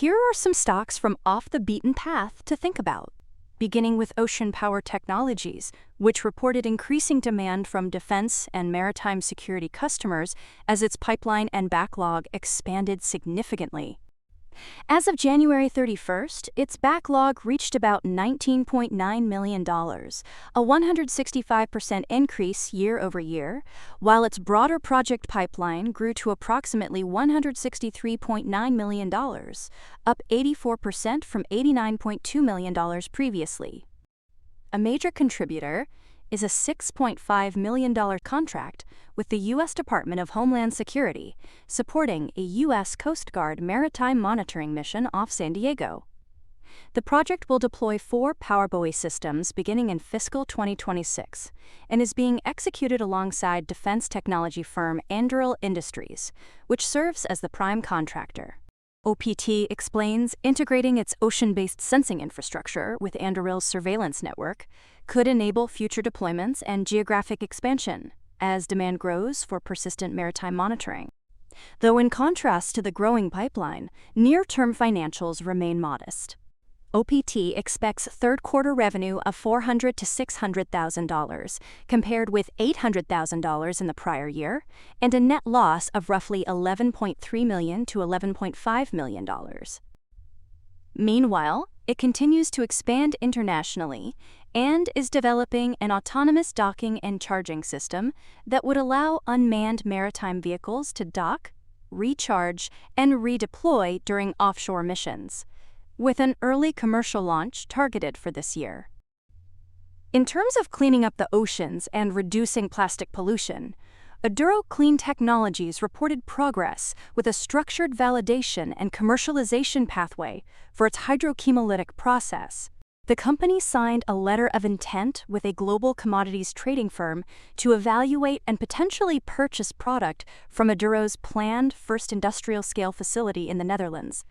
Here are some stocks from off the beaten path to think about. Beginning with Ocean Power Technologies, which reported increasing demand from defense and maritime security customers as its pipeline and backlog expanded significantly. As of January 31st, its backlog reached about $19.9 million, a 165% increase year over year, while its broader project pipeline grew to approximately $163.9 million, up 84% from $89.2 million previously. A major contributor is a $6.5 million contract with the U.S. Department of Homeland Security, supporting a U.S. Coast Guard maritime monitoring mission off San Diego. The project will deploy 4 powerbuoy systems beginning in fiscal 2026 and is being executed alongside defense technology firm Aduro Industries, which serves as the prime contractor. OPTT explains integrating its ocean-based sensing infrastructure with Aduro's surveillance network could enable future deployments and geographic expansion as demand grows for persistent maritime monitoring. Though in contrast to the growing pipeline, near-term financials remain modest. OPTT expects third-quarter revenue of $400,000 to $600,000, compared with $800,000 in the prior year, and a net loss of roughly $11.3 million to $11.5 million. Meanwhile, it continues to expand internationally and is developing an autonomous docking and charging system that would allow unmanned maritime vehicles to dock, recharge, and redeploy during offshore missions, with an early commercial launch targeted for this year. In terms of cleaning up the oceans and reducing plastic pollution, Aduro Clean Technologies reported progress with a structured validation and commercialization pathway for its hydrochemolytic process. The company signed a letter of intent with a global commodities trading firm to evaluate and potentially purchase product from Aduro's planned first industrial-scale facility in the Netherlands.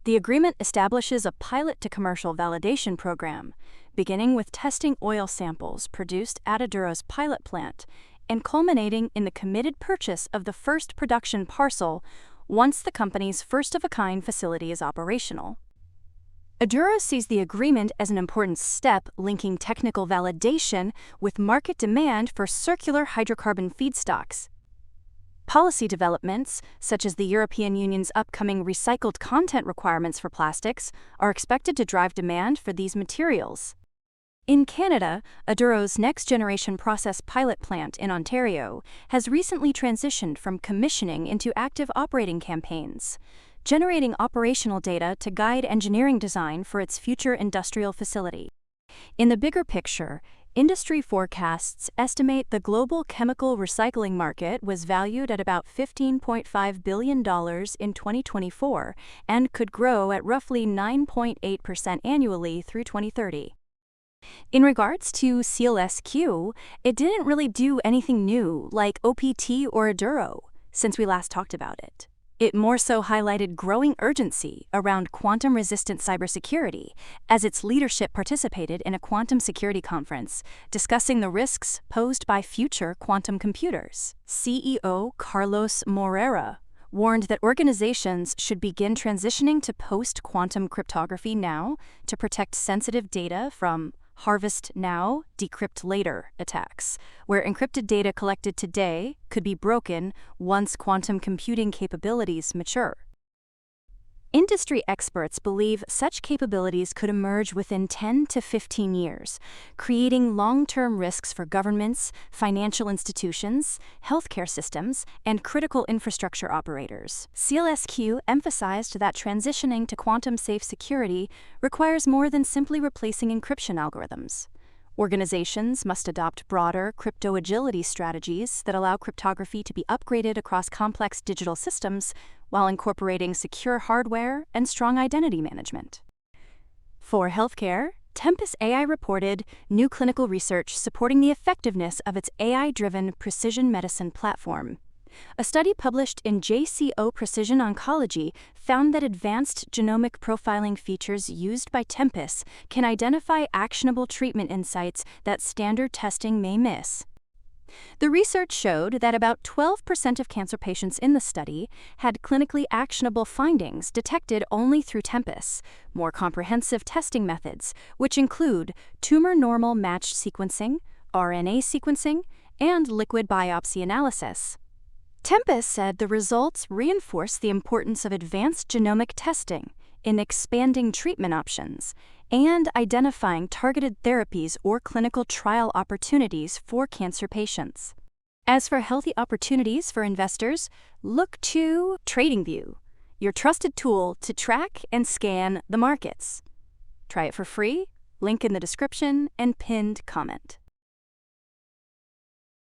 The agreement establishes a pilot-to-commercial validation program, beginning with testing oil samples produced at Aduro's pilot plant and culminating in the committed purchase of the first production parcel once the company's first-of-a-kind facility is operational. Aduro sees the agreement as an important step linking technical validation with market demand for circular hydrocarbon feedstocks. Policy developments, such as the European Union's upcoming recycled content requirements for plastics, are expected to drive demand for these materials. In Canada, Aduro's next-generation process pilot plant in Ontario has recently transitioned from commissioning into active operating campaigns, generating operational data to guide engineering design for its future industrial facility. In the bigger picture, industry forecasts estimate the global chemical recycling market was valued at about $15.5 billion in 2024 and could grow at roughly 9.8% annually through 2030. In regards to SEALSQ, it didn't really do anything new like OPTT or Aduro since we last talked about it. It more so highlighted growing urgency around quantum-resistant cybersecurity as its leadership participated in a quantum security conference discussing the risks posed by future quantum computers. CEO Carlos Moreira warned that organizations should begin transitioning to post-quantum cryptography now to protect sensitive data from harvest now, decrypt later attacks, where encrypted data collected today could be broken once quantum computing capabilities mature. Industry experts believe such capabilities could emerge within 10 to 15 years, creating long-term risks for governments, financial institutions, healthcare systems, and critical infrastructure operators. SEALSQ emphasized that transitioning to quantum-safe security requires more than simply replacing encryption algorithms. Organizations must adopt broader crypto-agility strategies that allow cryptography to be upgraded across complex digital systems while incorporating secure hardware and strong identity management. For healthcare, Tempus AI reported new clinical research supporting the effectiveness of its AI-driven precision medicine platform. A study published in JCO Precision Oncology found that advanced genomic profiling features used by Tempus can identify actionable treatment insights that standard testing may miss. The research showed that about 12% of cancer patients in the study had clinically actionable findings detected only through Tempus, more comprehensive testing methods, which include tumor normal matched sequencing, RNA sequencing, and liquid biopsy analysis. Tempus said the results reinforce the importance of advanced genomic testing in expanding treatment options and identifying targeted therapies or clinical trial opportunities for cancer patients. As for healthy opportunities for investors, look to TradingView, your trusted tool to track and scan the markets. Try it for free, link in the description and pinned comment.